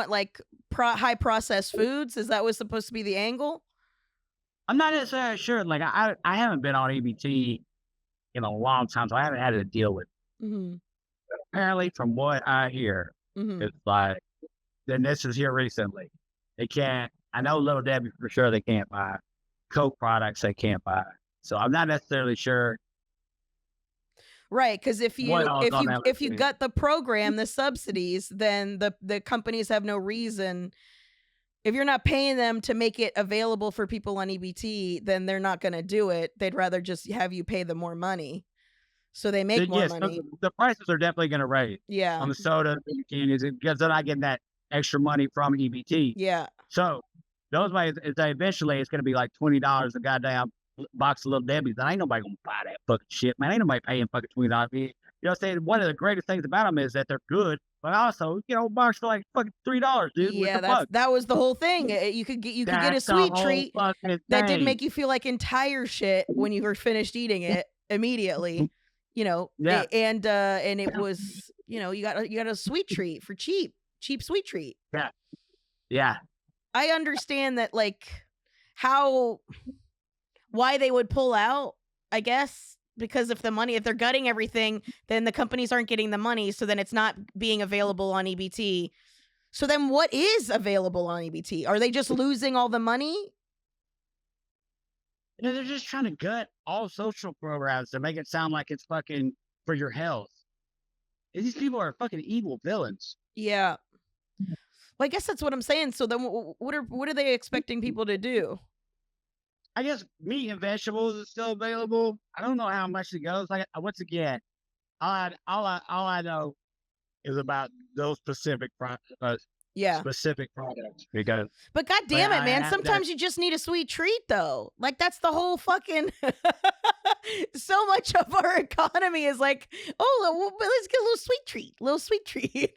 [SPEAKER 2] like high processed foods? Is that what's supposed to be the angle?
[SPEAKER 3] I'm not necessarily sure. Like I haven't been on EBT in a long time, so I haven't had to deal with it.
[SPEAKER 2] Mm-hmm.
[SPEAKER 3] Apparently, from what I hear, it's like, then this is here recently. They can't. I know Little Debbie for sure they can't buy. Coke products they can't buy. So I'm not necessarily sure.
[SPEAKER 2] Right, because if you gut the program, the subsidies, then the companies have no reason. If you're not paying them to make it available for people on EBT, then they're not going to do it. They'd rather just have you pay them more money, so they make more money.
[SPEAKER 3] The prices are definitely going to raise.
[SPEAKER 2] Yeah,
[SPEAKER 3] on the soda because they're not getting that extra money from EBT.
[SPEAKER 2] Yeah.
[SPEAKER 3] So those ways, eventually it's going to be like $20 a goddamn box of Little Debbie's. And ain't nobody gonna buy that fucking shit, man. Ain't nobody paying fucking $20. You know what I'm saying? One of the greatest things about them is that they're good, but also, you know, box for like fucking $3, dude.
[SPEAKER 2] Yeah, that was the whole thing. You could get a sweet treat that didn't make you feel like entire shit when you were finished eating it immediately. You know, and it was, you know, you got a sweet treat for cheap sweet treat.
[SPEAKER 3] Yeah, yeah.
[SPEAKER 2] I understand that, like, why they would pull out, I guess, because if they're gutting everything, then the companies aren't getting the money, so then it's not being available on EBT. So then what is available on EBT? Are they just losing all the money?
[SPEAKER 3] You know, they're just trying to gut all social programs to make it sound like it's fucking for your health. And these people are fucking evil villains.
[SPEAKER 2] Yeah. Well, I guess that's what I'm saying. So then what are they expecting people to do?
[SPEAKER 3] I guess meat and vegetables is still available. I don't know how much it goes. Like, once again, all I know is about those specific products. Because,
[SPEAKER 2] but god damn it, man, sometimes you just need a sweet treat, though. Like, that's the whole fucking so much of our economy is like, oh, let's get a little sweet treat.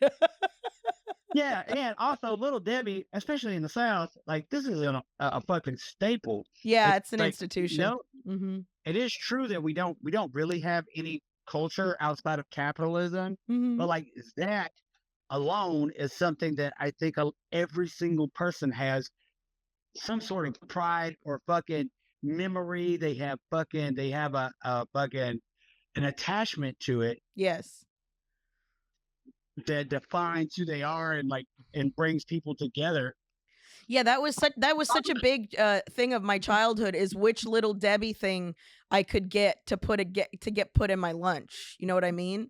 [SPEAKER 3] Yeah, and also Little Debbie, especially in the South, like, this is a fucking staple.
[SPEAKER 2] Yeah, it's an institution.
[SPEAKER 3] You know, it is true that we don't really have any culture outside of capitalism, but like that alone is something that I think every single person has some sort of pride or fucking memory. They have a fucking an attachment to it.
[SPEAKER 2] Yes.
[SPEAKER 3] That defines who they are and brings people together.
[SPEAKER 2] Yeah, that was such a big thing of my childhood, is which Little Debbie thing I could get to get put in my lunch. You know what I mean?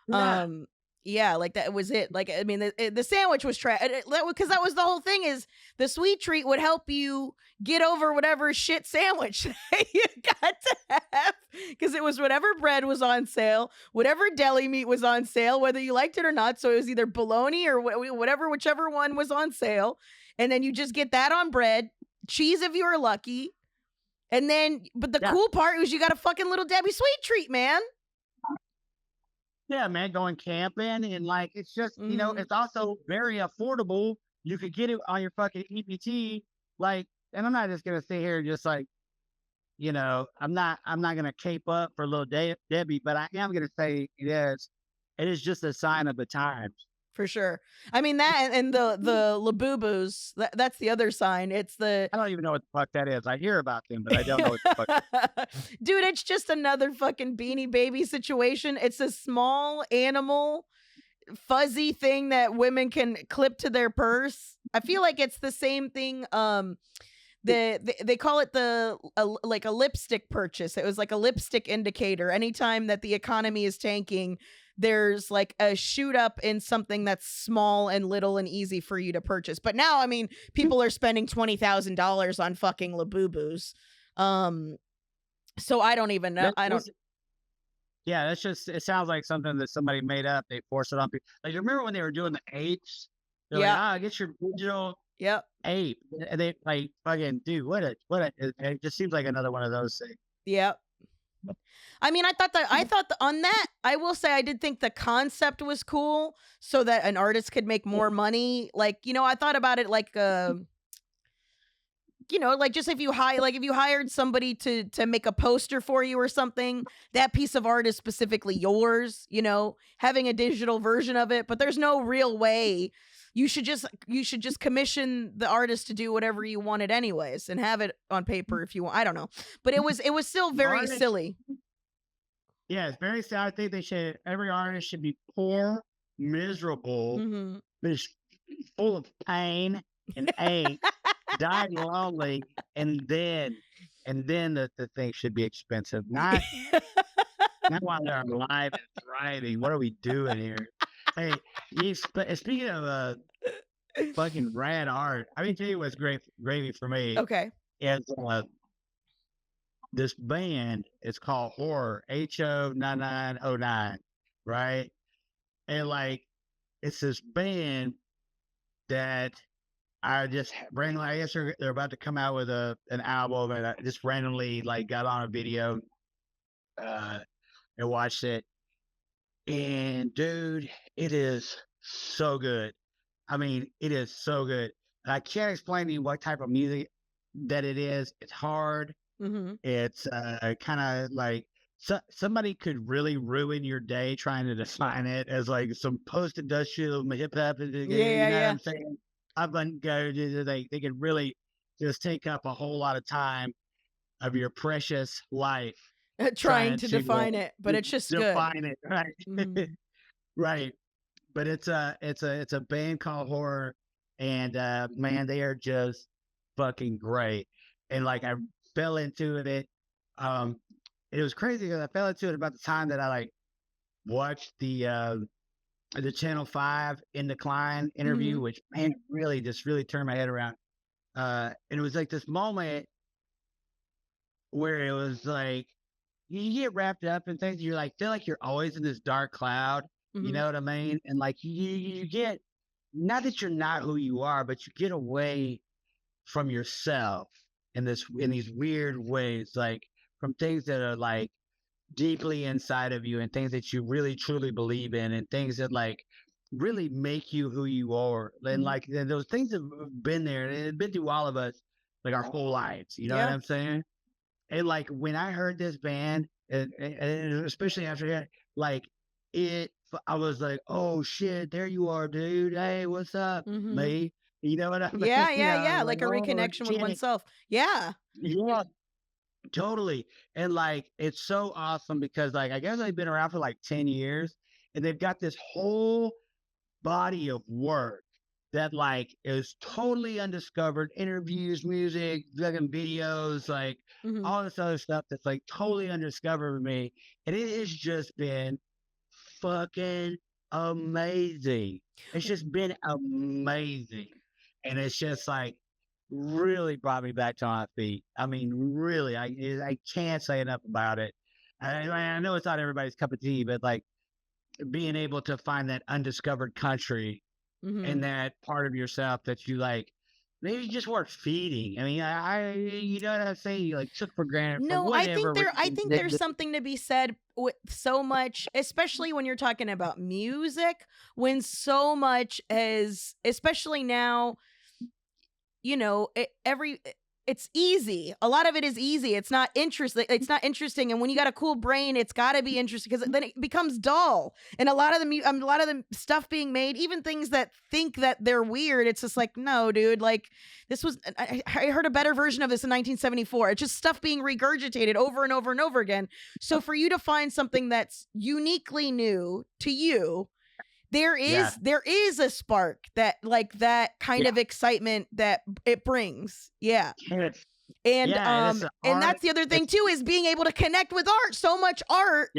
[SPEAKER 3] Yeah.
[SPEAKER 2] Yeah, like that was it. Like, I mean, the sandwich was trash, because that was the whole thing, is the sweet treat would help you get over whatever shit sandwich you got to have, because it was whatever bread was on sale, whatever deli meat was on sale, whether you liked it or not. So it was either bologna or whichever one was on sale, and then you just get that on bread, cheese if you were lucky, and then, but the cool part was you got a fucking Little Debbie sweet treat, man.
[SPEAKER 3] Yeah, man, going camping and like, it's just, you know, it's also very affordable. You could get it on your fucking EBT. Like, and I'm not just going to sit here and just like, you know, I'm not going to cape up for Little Debbie, but I am going to say it is just a sign of the times.
[SPEAKER 2] for sure. I mean that and the Labubu's, that's the other sign. It's the
[SPEAKER 3] I don't even know what the fuck that is. I hear about them, but I don't know what the fuck.
[SPEAKER 2] Dude, it's just another fucking Beanie Baby situation. It's a small animal fuzzy thing that women can clip to their purse. I feel like it's the same thing. They call it like a lipstick purchase. It was like a lipstick indicator. Anytime that the economy is tanking, there's like a shoot up in something that's small and little and easy for you to purchase. But now, I mean, people are spending $20,000 on fucking Labubus. So I don't even know. I don't.
[SPEAKER 3] Yeah, that's just, it sounds like something that somebody made up. They forced it on people. Like, you remember when they were doing the apes? They're like, get your digital ape. And they like, fucking, dude, it just seems like another one of those things.
[SPEAKER 2] Yep. I mean, I thought on that, I will say I did think the concept was cool so that an artist could make more money. Like, you know, I thought about it like, you know, like just if you hired somebody to make a poster for you or something, that piece of art is specifically yours, you know, having a digital version of it, but there's no real way. You should just commission the artist to do whatever you wanted anyways and have it on paper if you want. I don't know. But it was still very silly.
[SPEAKER 3] Yeah, it's very silly. I think every artist should be poor, miserable, full of pain and ache, died lonely, and then the thing should be expensive. Not while they're alive and thriving. What are we doing here? Hey, speaking of fucking rad art, I mean, tell you what's gravy for me.
[SPEAKER 2] Okay.
[SPEAKER 3] Is this band? It's called Horror, HO9909, right? And like, it's this band that I just randomly, I guess they're about to come out with an album, and I just randomly like got on a video and watched it. And dude, it is so good. I mean, it is so good. And I can't explain to you what type of music that it is. It's hard. It's kind of like somebody could really ruin your day trying to define it as like some post-industrial hip hop. You know what I'm saying? I'm going to go. They could really just take up a whole lot of time of your precious life.
[SPEAKER 2] Trying to define it, but it's just
[SPEAKER 3] define it, right? Right. But it's a band called Horror, and man, they are just fucking great. And like I fell into it. It was crazy because I fell into it about the time that I like watched the Channel 5 In Decline interview, which man really turned my head around. And it was like this moment where it was like, you get wrapped up in things. You're like, feel like you're always in this dark cloud. You know what I mean? And like, you get, not that you're not who you are, but you get away from yourself in these weird ways, like from things that are like deeply inside of you and things that you really truly believe in and things that like really make you who you are. And like, those things have been there and it's been through all of us like our whole lives. You know what I'm saying? And like when I heard this band, and especially after that, like I was like, oh shit, there you are, dude. Hey, what's up, me? You know what I mean?
[SPEAKER 2] Yeah. Like a reconnection with oneself. Yeah,
[SPEAKER 3] totally. And like, it's so awesome because like, I guess they've been around for like 10 years and they've got this whole body of work that like is totally undiscovered, interviews, music, fucking videos, like all this other stuff that's like totally undiscovered for me. And it has just been fucking amazing. It's just been amazing. And it's just like really brought me back to my feet. I mean, really, I can't say enough about it. I know it's not everybody's cup of tea, but like being able to find that undiscovered country and that part of yourself that you like maybe just weren't feeding. I mean, I you know what I'm saying? You like took for granted.
[SPEAKER 2] No, I think there's something to be said with so much, especially when you're talking about music, when so much as, especially now, you know, it's easy. A lot of it is easy. It's not interesting. It's not interesting. And when you got a cool brain, it's got to be interesting because then it becomes dull. And a lot of the stuff being made, even things that think that they're weird, it's just like, no, dude. Like this was. I heard a better version of this in 1974. It's just stuff being regurgitated over and over and over again. So for you to find something that's uniquely new to you, there is a spark that like that kind of excitement that it brings. Yeah. And and that's the other thing too, is being able to connect with art. So much art,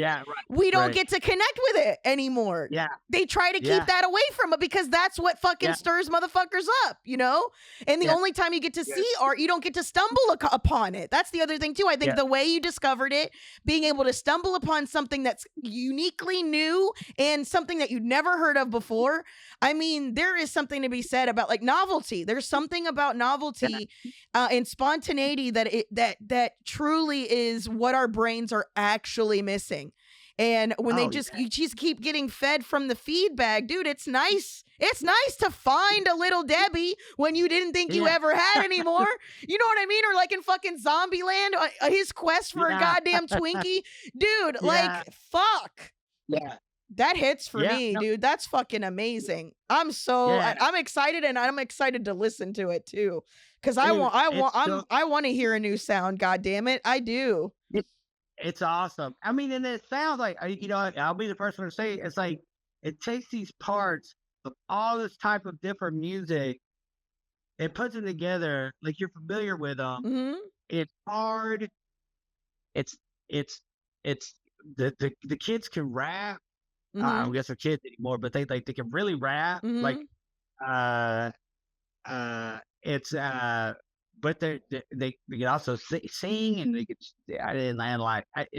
[SPEAKER 2] we don't get to connect with it anymore. They try to keep that away from it because that's what fucking stirs motherfuckers up, you know. And the only time you get to see art, you don't get to stumble upon it. That's the other thing too. I think the way you discovered it, being able to stumble upon something that's uniquely new and something that you'd never heard of before. I mean, there is something to be said about like novelty. There's something about novelty and spontaneity that truly is what our brains are actually missing. And when you just keep getting fed from the feedback, dude, it's nice. It's nice to find a little Debbie when you didn't think you ever had anymore. You know what I mean? Or like in fucking Zombieland, his quest for a goddamn Twinkie, dude. Like, fuck.
[SPEAKER 3] Yeah.
[SPEAKER 2] That hits for me, dude. That's fucking amazing. I'm excited, and I'm excited to listen to it too. Cause I want to hear a new sound. God damn it, I do.
[SPEAKER 3] It's awesome. I mean, and it sounds like, you know, I'll be the person to say it's like it takes these parts of all this type of different music, it puts them together like you're familiar with them.
[SPEAKER 2] Mm-hmm.
[SPEAKER 3] It's hard. It's the kids can rap.
[SPEAKER 2] Mm-hmm.
[SPEAKER 3] I guess they're kids anymore, but they can really rap.
[SPEAKER 2] Mm-hmm.
[SPEAKER 3] Like it's but they can also sing, and they could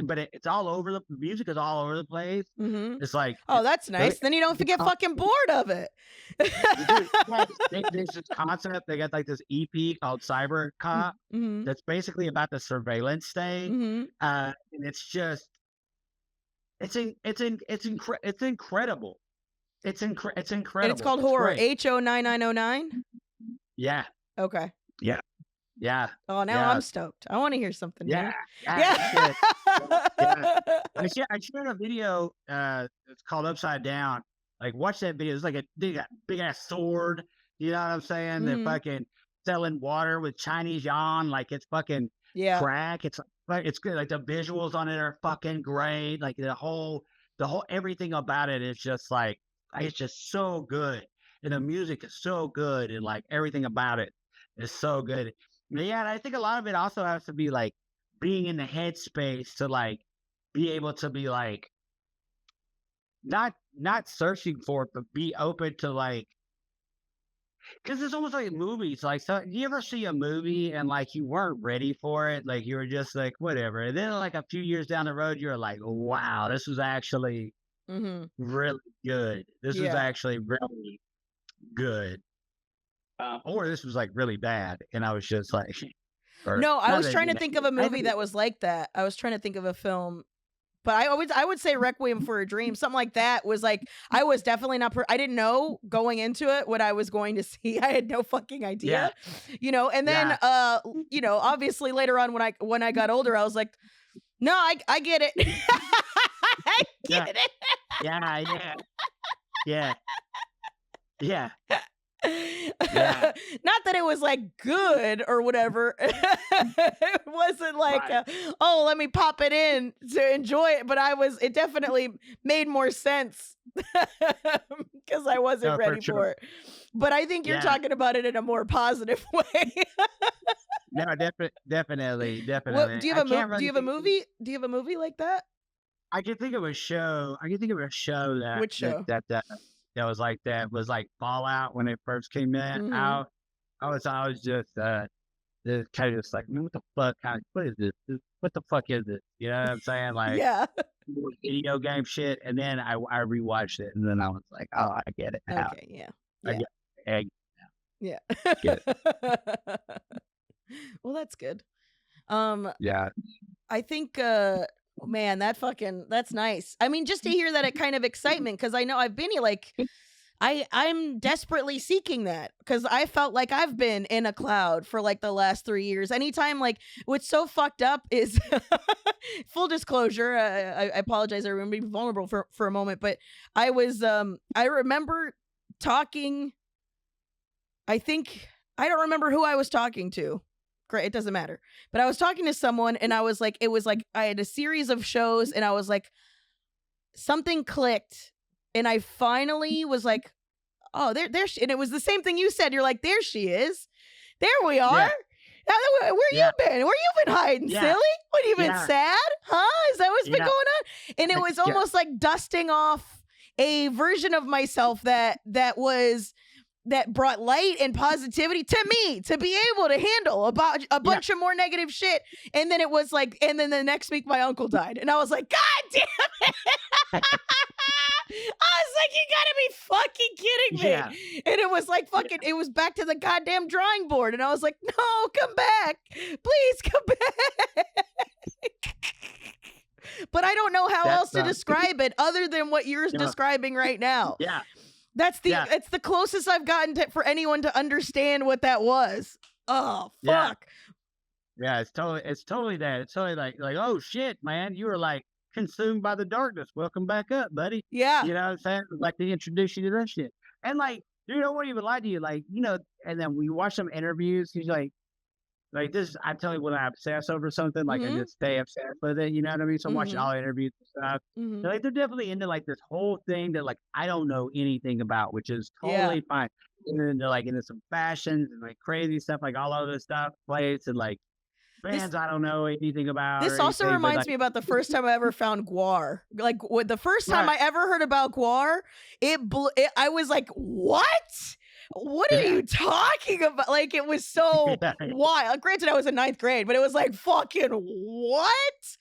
[SPEAKER 3] but it's all over the music is all over the place.
[SPEAKER 2] Mm-hmm.
[SPEAKER 3] It's like,
[SPEAKER 2] oh, that's nice. Then you don't get fucking bored of it.
[SPEAKER 3] There's this concept. They got like this EP called Cyber Cop that's basically about the surveillance state, and it's just it's incredible. It's incredible.
[SPEAKER 2] And it's called Horror. HO9909.
[SPEAKER 3] Yeah.
[SPEAKER 2] Okay.
[SPEAKER 3] Yeah.
[SPEAKER 2] Oh, now I'm stoked. I want to hear something.
[SPEAKER 3] Yeah.
[SPEAKER 2] Yeah.
[SPEAKER 3] I shared a video. It's called Upside Down. Like, watch that video. It's like a big ass sword. You know what I'm saying?
[SPEAKER 2] Mm-hmm.
[SPEAKER 3] They're fucking selling water with Chinese yuan. Like, it's fucking crack. It's good. Like, the visuals on it are fucking great. Like, the whole everything about it is just like it's just so good. And the music is so good, and like everything about it is so good. But yeah, and I think a lot of it also has to be like being in the headspace to like be able to be like not searching for it, but be open to like, because it's almost like movies. Like, so you ever see a movie and like you weren't ready for it, like you were just like whatever, and then like a few years down the road you're like, wow, this was actually really good. This was actually really good. Or this was like really bad, and I was just like,
[SPEAKER 2] no, I was trying to think of a movie that was like that. I was trying to think of a film, but I would say Requiem for a Dream. Something like that was like, I was definitely not. I didn't know going into it what I was going to see. I had no fucking idea, you know. And then, you know, obviously later on when I got older, I was like, no, I get it. I get it.
[SPEAKER 3] Yeah.
[SPEAKER 2] Not that it was like good or whatever. It wasn't like, oh, let me pop it in to enjoy it. But it definitely made more sense because I wasn't ready for it. But I think you're talking about it in a more positive way.
[SPEAKER 3] No, definitely.
[SPEAKER 2] Well, do you have a movie? Do you have a movie like that?
[SPEAKER 3] I can think of a show. That.
[SPEAKER 2] Which show?
[SPEAKER 3] That was like Fallout when it first came out. I was just kind of just like, man, what the fuck? What is this? What the fuck is this? You know what I'm saying? Like, video game shit. And then I rewatched it, and then I was like, oh, I get it now.
[SPEAKER 2] Okay, yeah.
[SPEAKER 3] I get it now.
[SPEAKER 2] Yeah.
[SPEAKER 3] Get it.
[SPEAKER 2] Well, that's good.
[SPEAKER 3] Yeah.
[SPEAKER 2] I think man, that's nice. I mean, just to hear that kind of excitement, because I know I've been like, I'm desperately seeking that because I felt like I've been in a cloud for like the last 3 years. Anytime, like, what's so fucked up is full disclosure. I apologize. I remember being vulnerable for a moment, but I remember talking. I don't remember who I was talking to. Great, it doesn't matter. But I was talking to someone, and I was like, it was like I had a series of shows, and I was like, something clicked. And I finally was like, oh, there she, and it was the same thing you said. You're like, there she is. There we are.
[SPEAKER 3] Yeah.
[SPEAKER 2] Where you been? Where you been hiding, silly? What, you been sad? Huh? Is that what's been going on? And it was almost like dusting off a version of myself that brought light and positivity to me to be able to handle about a bunch of more negative shit. And then it was like, and then the next week my uncle died. And I was like, God damn it. I was like, you gotta be fucking kidding me.
[SPEAKER 3] Yeah.
[SPEAKER 2] And it was like fucking, it was back to the goddamn drawing board. And I was like, no, come back. Please come back. But I don't know how else to describe it other than what you're describing right now.
[SPEAKER 3] Yeah.
[SPEAKER 2] It's the closest I've gotten for anyone to understand what that was. Oh, fuck.
[SPEAKER 3] Yeah, it's totally that. It's totally like, oh shit, man, you were like consumed by the darkness. Welcome back up, buddy.
[SPEAKER 2] Yeah.
[SPEAKER 3] You know what I'm saying? Like they introduce you to that shit. And like, dude, I wouldn't even lie to you. Like, you know, and then we watch some interviews, he's like this, I tell you when I obsess over something, like I just stay obsessed with it, you know what I mean? So I'm watching all the interviews and stuff. They're like, they're definitely into like this whole thing that like I don't know anything about, which is totally fine. And then they're like into some fashions and like crazy stuff, like all of this stuff, plates and like bands I don't know anything about.
[SPEAKER 2] This also reminds me about the first time I ever found Guar. Like the first time I ever heard about Guar, I was like, what? What are you talking about? Like, it was so wild. Granted, I was in 9th grade, but it was like, fucking what?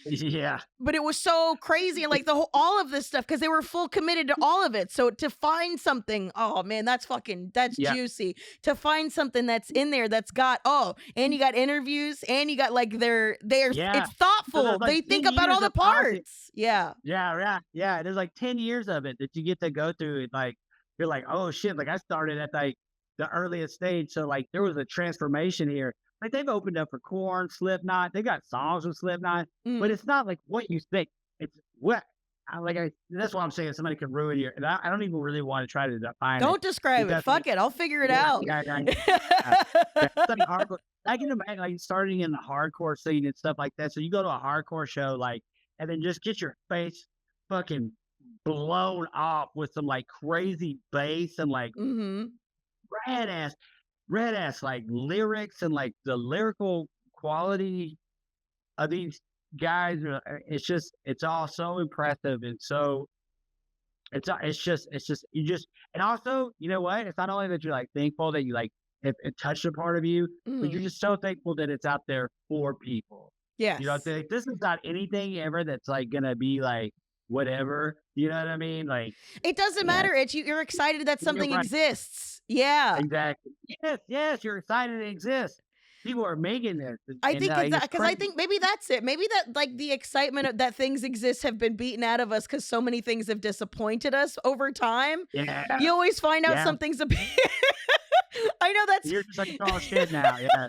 [SPEAKER 3] Yeah.
[SPEAKER 2] But it was so crazy. And like all of this stuff, because they were full committed to all of it. So to find something, oh man, that's juicy. To find something that's in there that's got, and you got interviews and you got like it's thoughtful. So like they think about all the parts. Yeah.
[SPEAKER 3] There's like 10 years of it that you get to go through. Like, you're like, oh shit, like I started at like the earliest stage. So like there was a transformation here. Like they've opened up for Korn, Slipknot. They got songs with Slipknot, but it's not like what you think. It's what that's why I'm saying somebody can ruin you. And I don't even really want to try to define it.
[SPEAKER 2] Don't describe it. Fuck it. I'll figure it out.
[SPEAKER 3] I can imagine like starting in the hardcore scene and stuff like that. So you go to a hardcore show, like, and then just get your face fucking blown off with some like crazy bass and like red ass like lyrics and like the lyrical quality of these guys. It's all so impressive. And so it's just and also, you know what, it's not only that you're like thankful that you like it touched a part of you, but you're just so thankful that it's out there for people.
[SPEAKER 2] Yeah,
[SPEAKER 3] you know, like this is not anything ever that's like gonna be like whatever, you know what I mean? Like
[SPEAKER 2] it doesn't matter. It's you're excited that something exists. Yeah,
[SPEAKER 3] exactly. Yes, you're excited it exists. People are making this.
[SPEAKER 2] I think because I think maybe that's it. Maybe that like the excitement of that things exist have been beaten out of us because so many things have disappointed us over time.
[SPEAKER 3] Yeah,
[SPEAKER 2] you always find out something's a. I know that's
[SPEAKER 3] you're just like a college kid now. Yeah.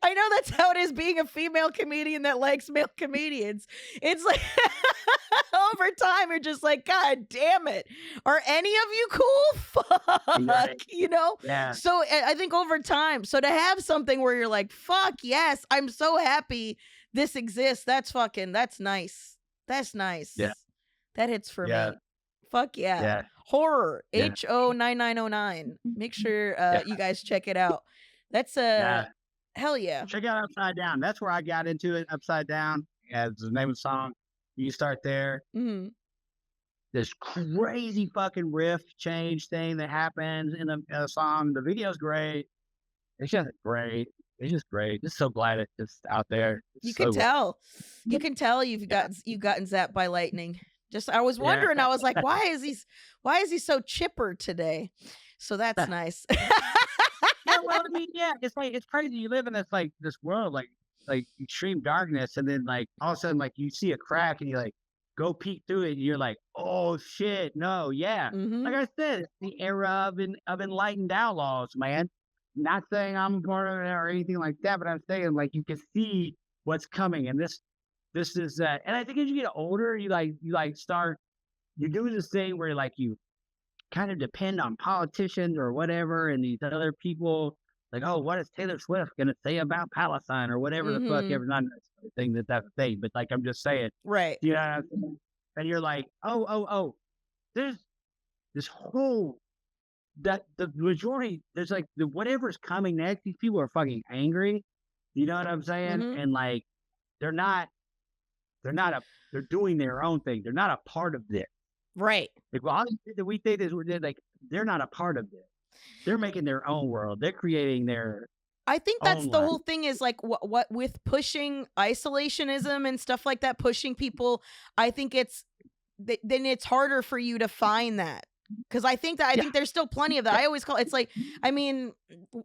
[SPEAKER 2] I know that's how it is being a female comedian that likes male comedians. It's like over time you're just like, God damn it. Are any of you cool? Fuck. You know?
[SPEAKER 3] Yeah.
[SPEAKER 2] So I think over time, so to have something where you're like, fuck yes, I'm so happy this exists. That's nice. That's nice.
[SPEAKER 3] Yeah.
[SPEAKER 2] That hits for me. Fuck yeah. Horror. HO9909. Make sure you guys check it out. That's hell yeah.
[SPEAKER 3] Check out Upside Down. That's where I got into it. Upside Down as the name of the song. You start there. This crazy fucking riff change thing that happens in a song. The video's great. It's just great. It's just great. Just so glad it's just out there.
[SPEAKER 2] You can tell. You can tell you've gotten zapped by lightning. Just I was wondering. I was like, why is he so chipper today? So that's nice.
[SPEAKER 3] Well, I mean, it's like it's crazy. You live in this world like extreme darkness, and then like all of a sudden like you see a crack, and you're like, go peek through it, and you're like, oh shit, no, yeah. Like I said, it's the era of enlightened outlaws, man. Not saying I'm a part of it or anything like that, but I'm saying like you can see what's coming, and this is and I think as you get older, you start you do this thing where like you kind of depend on politicians or whatever, and these other people like, oh, what is Taylor Swift gonna say about Palestine or whatever the fuck ever. Not saying that's a thing, but like I'm just saying,
[SPEAKER 2] right?
[SPEAKER 3] You know what I'm saying? And you're like, oh, there's this whole that the majority there's like the whatever's coming next. These people are fucking angry. You know what I'm saying? And like they're doing their own thing. They're not a part of this.
[SPEAKER 2] Right.
[SPEAKER 3] Like, well, we think this, like, they're not a part of this. They're making their own world. They're creating their.
[SPEAKER 2] I think that's the whole thing is like what with pushing isolationism and stuff like that, pushing people. I think then it's harder for you to find that. Because I think there's still plenty of that. I always call it's like, I mean,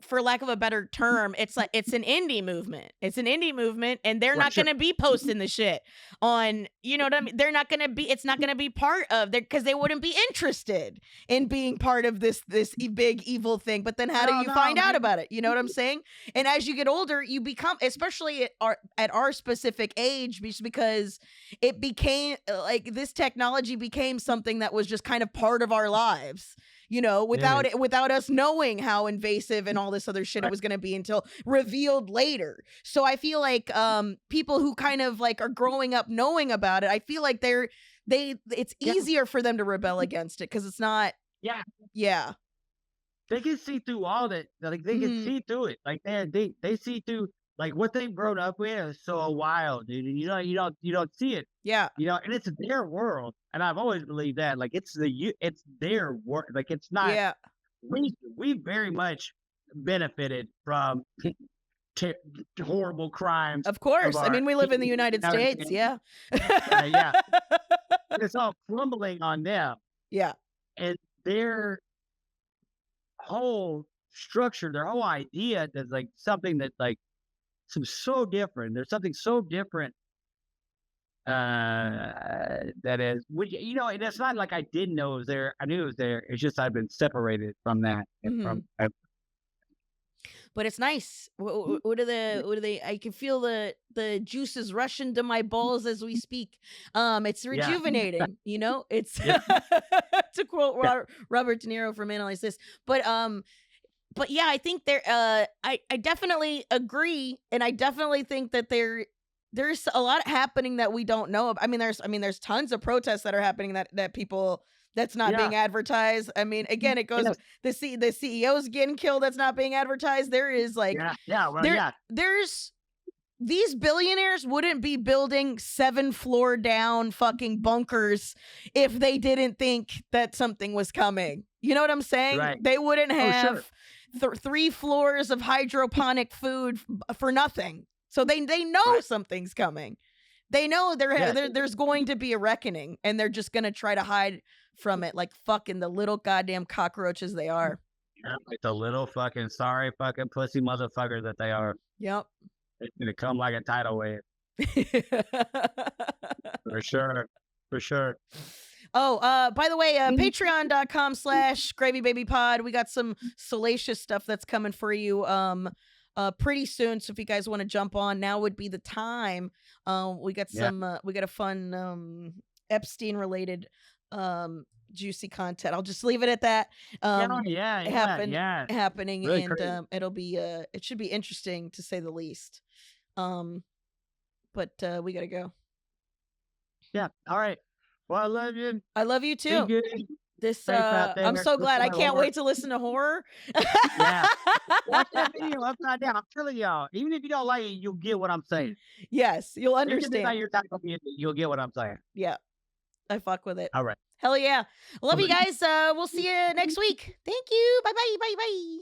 [SPEAKER 2] for lack of a better term, it's like it's an indie movement. It's an indie movement, and they're not going to be posting the shit on, you know what I mean? They're not going to be. It's not going to be part of there because they wouldn't be interested in being part of this big evil thing. But then how do you find out about it? You know what I'm saying? And as you get older, you become, especially at our specific age, because it became like this technology became something that was just kind of part of our lives, you know, without us knowing how invasive and all this other shit it was going to be until revealed later. So I feel like people who kind of like are growing up knowing about it, I feel like it's easier for them to rebel against it because it's not. Yeah.
[SPEAKER 3] They can see through all that. Like they can see through it. Like they see through. Like what they've grown up with is so wild, dude. And you don't see it.
[SPEAKER 2] Yeah.
[SPEAKER 3] You know, and it's their world. And I've always believed that. Like it's their world. Like it's not. Yeah. We very much benefited from horrible crimes.
[SPEAKER 2] Of course. I mean, we live in the United States. Yeah.
[SPEAKER 3] Yeah. It's all crumbling on them.
[SPEAKER 2] Yeah.
[SPEAKER 3] And their whole structure, their whole idea is like something that like. So different. There's something so different that is, you know, and it's not like I didn't know it was there. I knew it was there. It's just I've been separated from that.
[SPEAKER 2] But it's nice. What are they? I can feel the juices rush into my balls as we speak. It's rejuvenating. You know, it's to quote Robert De Niro from Analyze This. But yeah, I think I definitely agree, and I definitely think that there's a lot happening that we don't know. I mean, there's tons of protests that are happening that people that's not being advertised. I mean, again, it goes the CEO's getting killed that's not being advertised. There is like there's these billionaires wouldn't be building 7-floor down fucking bunkers if they didn't think that something was coming. You know what I'm saying?
[SPEAKER 3] Right.
[SPEAKER 2] They wouldn't have 3 floors of hydroponic food for nothing. So they know something's coming. They know there's going to be a reckoning, and they're just going to try to hide from it like fucking the little goddamn cockroaches they are.
[SPEAKER 3] Yeah, like the little fucking sorry fucking pussy motherfuckers that they are.
[SPEAKER 2] Yep.
[SPEAKER 3] It's going to come like a tidal wave. For sure. For sure.
[SPEAKER 2] Oh, by the way, patreon.com/gravybabypod. We got some salacious stuff that's coming for you pretty soon. So if you guys want to jump on, now would be the time. We got a fun Epstein related juicy content. I'll just leave it at that. Happening, really, and it should be interesting to say the least. But we gotta go.
[SPEAKER 3] Yeah. All right. Well, I love you.
[SPEAKER 2] I love you too. This I'm so glad. I can't wait to listen to horror.
[SPEAKER 3] Yeah. Watch that video upside down. I'm telling y'all, even if you don't like it, you'll get what I'm saying.
[SPEAKER 2] Yes, you'll understand.
[SPEAKER 3] You'll get what I'm saying.
[SPEAKER 2] Yeah. I fuck with it.
[SPEAKER 3] All right.
[SPEAKER 2] Hell yeah. Love you guys. We'll see you next week. Thank you. Bye bye. Bye bye.